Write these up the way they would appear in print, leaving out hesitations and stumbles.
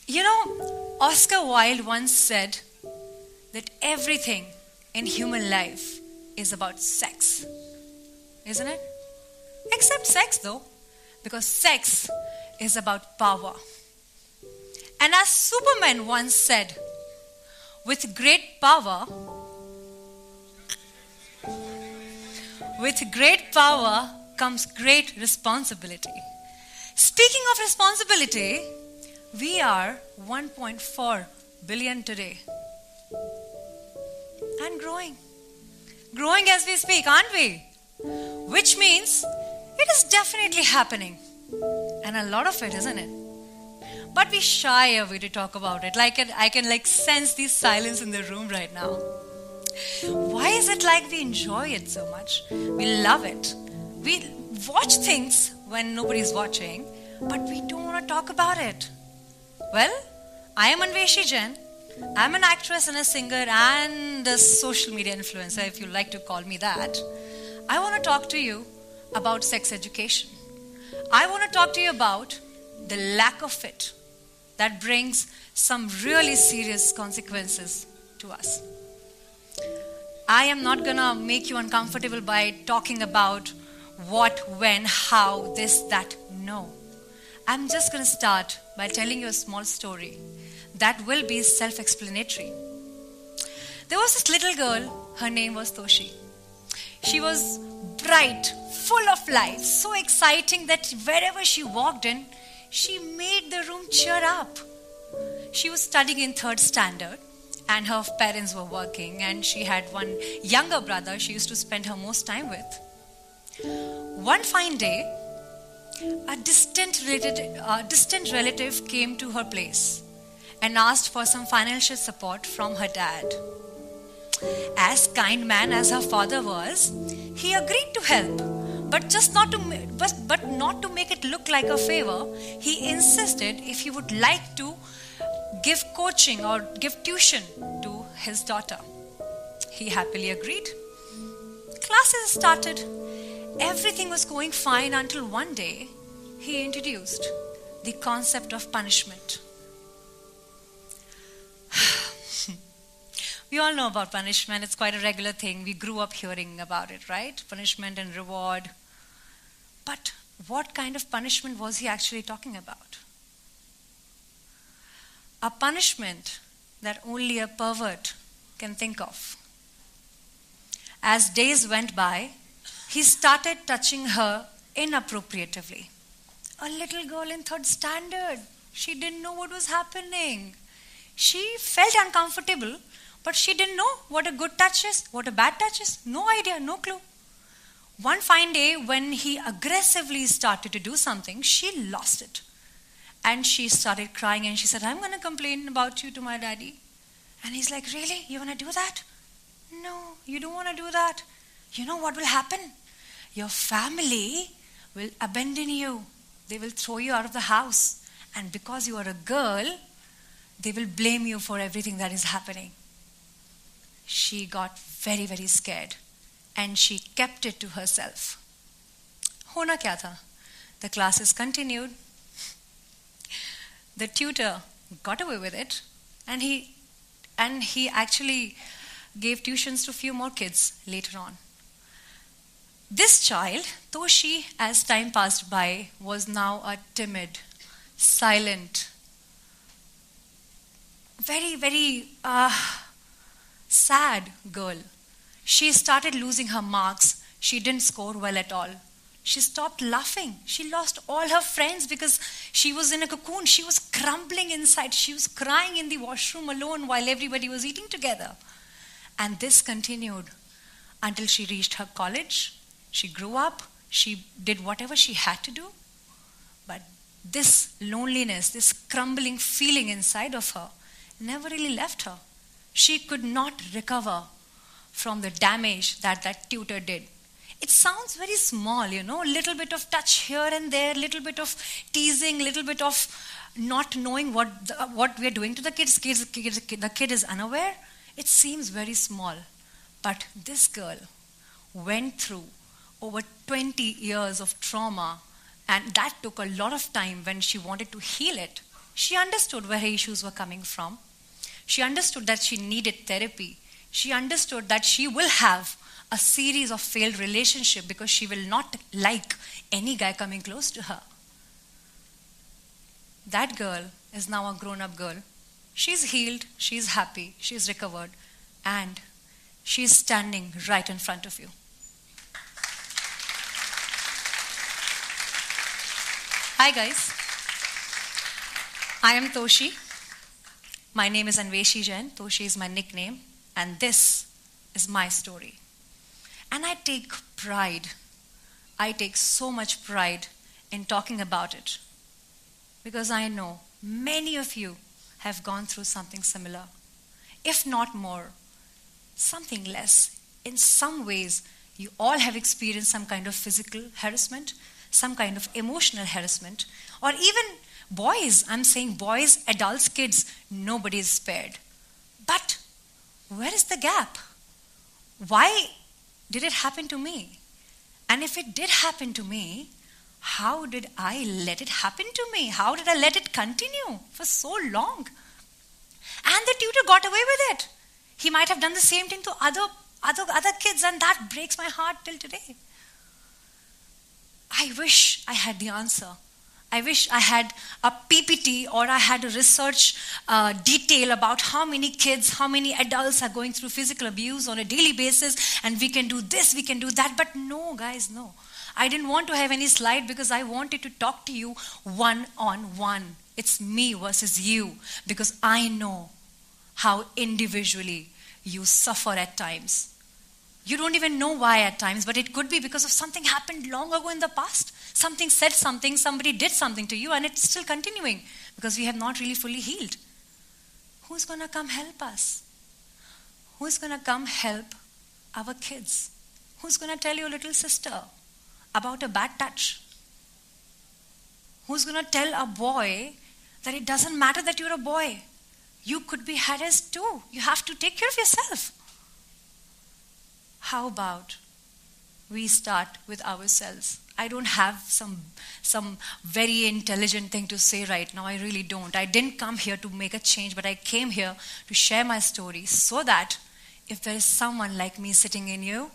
You know, Oscar Wilde once said that everything in human life is about sex. Isn't it? Except sex though, because sex is about power. And as Superman once said, with great power comes great responsibility. Speaking of responsibility, we are 1.4 billion today. And growing. Growing as we speak, aren't we? Which means it is definitely happening. And a lot of it, isn't it? But we shy away to talk about it. I can sense the silence in the room right now. Why is it like we enjoy it so much? We love it. We watch things when nobody's watching, but we don't want to talk about it. Well, I am ANVESHI JAIN. I'm an actress and a singer and a social media influencer, if you like to call me that. I want to talk to you about sex education. I want to talk to you about the lack of it that brings some really serious consequences to us. I am not going to make you uncomfortable by talking about what, when, how, this, that. No. I'm just going to start by telling you a small story that will be self-explanatory. There was this little girl, her name was Toshi. She was bright, full of life, so exciting that wherever she walked in, she made the room cheer up. She was studying in 3rd standard and her parents were working, and she had one younger brother she used to spend her most time with. One fine day, a distant relative came to her place and asked for some financial support from her dad. As kind man as her father was, he agreed to help, but not to make it look like a favor. He insisted if he would like to give coaching or give tuition to his daughter. He happily agreed. Classes started. Everything was going fine until one day he introduced the concept of punishment. We all know about punishment. It's quite a regular thing. We grew up hearing about it, right? Punishment and reward. But what kind of punishment was he actually talking about? A punishment that only a pervert can think of. As days went by, he started touching her inappropriately. A little girl in 3rd standard. She didn't know what was happening. She felt uncomfortable, but she didn't know what a good touch is, what a bad touch is. No idea, no clue. One fine day, when he aggressively started to do something, she lost it. And she started crying and she said, I'm going to complain about you to my daddy. And he's like, really? You want to do that? No, you don't want to do that. You know what will happen? Your family will abandon you. They will throw you out of the house. And because you are a girl, they will blame you for everything that is happening. She got very, very scared. And she kept it to herself. Hona kya tha? The classes continued. The tutor got away with it. And he actually gave tuitions to a few more kids later on. This child, Toshi, as time passed by, was now a timid, silent, very, very sad girl. She started losing her marks. She didn't score well at all. She stopped laughing. She lost all her friends because she was in a cocoon. She was crumbling inside. She was crying in the washroom alone while everybody was eating together. And this continued until she reached her college. She grew up. She did whatever she had to do. But this loneliness, this crumbling feeling inside of her never really left her. She could not recover from the damage that tutor did. It sounds very small, a little bit of touch here and there, little bit of teasing, little bit of not knowing what we are doing to the kids. The kid is unaware. It seems very small. But this girl went through over 20 years of trauma, and that took a lot of time when she wanted to heal it. She understood where her issues were coming from. She understood that she needed therapy. She understood that she will have a series of failed relationships because she will not like any guy coming close to her. That girl is now a grown-up girl. She's healed, she's happy, she's recovered, and she's standing right in front of you. Hi guys, I am Toshi. My name is ANVESHI JAIN. Toshi is my nickname, and this is my story. And I take so much pride in talking about it, because I know many of you have gone through something similar, if not more, something less. In some ways, you all have experienced some kind of physical harassment, some kind of emotional harassment, or even boys, I'm saying boys, adults, kids, nobody is spared. But where is the gap? Why did it happen to me? And if it did happen to me, how did I let it happen to me? How did I let it continue for so long? And the tutor got away with it. He might have done the same thing to other kids, and that breaks my heart till today. I wish I had the answer. I wish I had a PPT or I had a research detail about how many kids, how many adults are going through physical abuse on a daily basis, and we can do this, we can do that. But no, guys, no. I didn't want to have any slide because I wanted to talk to you one-on-one. It's me versus you, because I know how individually you suffer at times. You don't even know why at times, but it could be because of something happened long ago in the past. Something said something, somebody did something to you, and it's still continuing because we have not really fully healed. Who's going to come help us? Who's going to come help our kids? Who's going to tell your little sister about a bad touch? Who's going to tell a boy that it doesn't matter that you're a boy? You could be harassed too. You have to take care of yourself. How about we start with ourselves? I don't have some very intelligent thing to say right now. I really don't. I didn't come here to make a change, but I came here to share my story so that if there is someone like me sitting in you,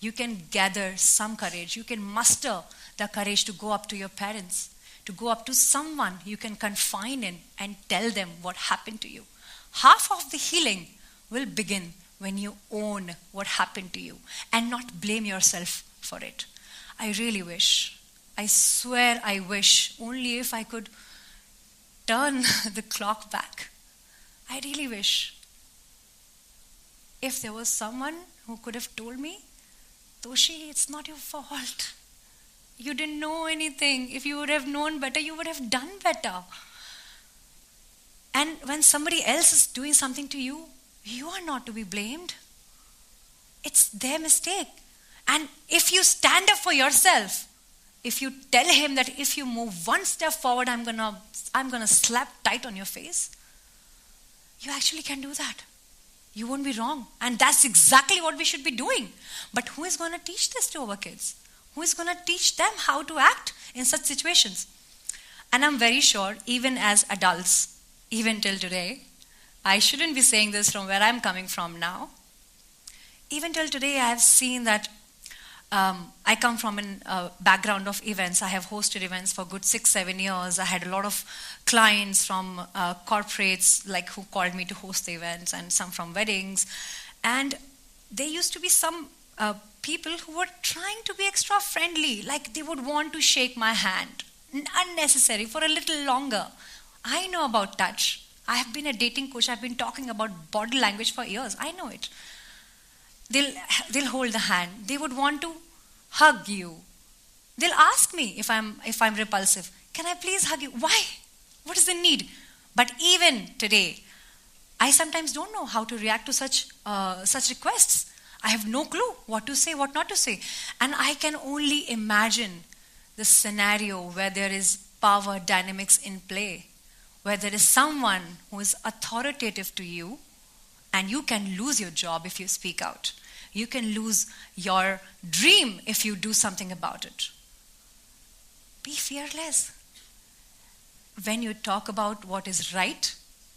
you can gather some courage. You can muster the courage to go up to your parents, to go up to someone you can confide in and tell them what happened to you. Half of the healing will begin when you own what happened to you and not blame yourself for it. I really wish, I swear I wish, only if I could turn the clock back. I really wish. If there was someone who could have told me, Toshi, it's not your fault. You didn't know anything. If you would have known better, you would have done better. And when somebody else is doing something to you, you are not to be blamed. It's their mistake. And if you stand up for yourself, if you tell him that if you move one step forward, I'm gonna slap tight on your face, you actually can do that. You won't be wrong. And that's exactly what we should be doing. But who is going to teach this to our kids? Who is going to teach them how to act in such situations? And I'm very sure, even as adults, even till today, I shouldn't be saying this from where I'm coming from now. Even till today, I have seen that I come from a background of events. I have hosted events for good 6-7 years. I had a lot of clients from corporates who called me to host the events, and some from weddings. And there used to be some people who were trying to be extra friendly, like they would want to shake my hand, unnecessary, for a little longer. I know about touch. I have been a dating coach. I've been talking about body language for years. I know it. They'll hold the hand. They would want to hug you. They'll ask me if I'm repulsive. Can I please hug you? Why? What is the need? But even today, I sometimes don't know how to react to such requests. I have no clue what to say, what not to say. And I can only imagine the scenario where there is power dynamics in play, where there is someone who is authoritative to you, and you can lose your job if you speak out. You can lose your dream if you do something about it. Be fearless. when you talk about what is right,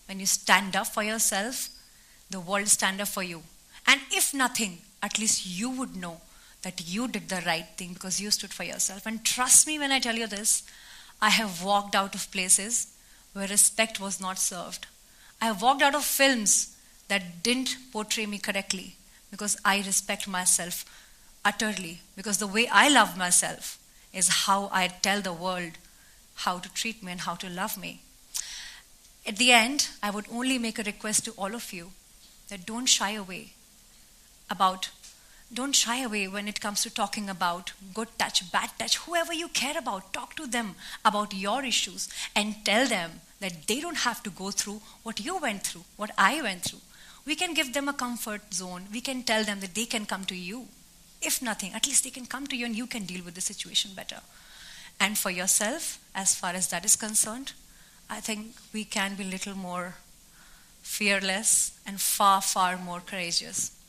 when you stand up for yourself, the world stand up for you. And if nothing, at least you would know that you did the right thing because you stood for yourself. And trust me when I tell you this, I have walked out of places where respect was not served. I have walked out of films that didn't portray me correctly because I respect myself utterly. Because the way I love myself is how I tell the world how to treat me and how to love me. At the end, I would only make a request to all of you that don't shy away when it comes to talking about good touch, bad touch, whoever you care about. Talk to them about your issues and tell them that they don't have to go through what you went through, what I went through. We can give them a comfort zone. We can tell them that they can come to you. If nothing, at least they can come to you and you can deal with the situation better. And for yourself, as far as that is concerned, I think we can be a little more fearless and far, far more courageous.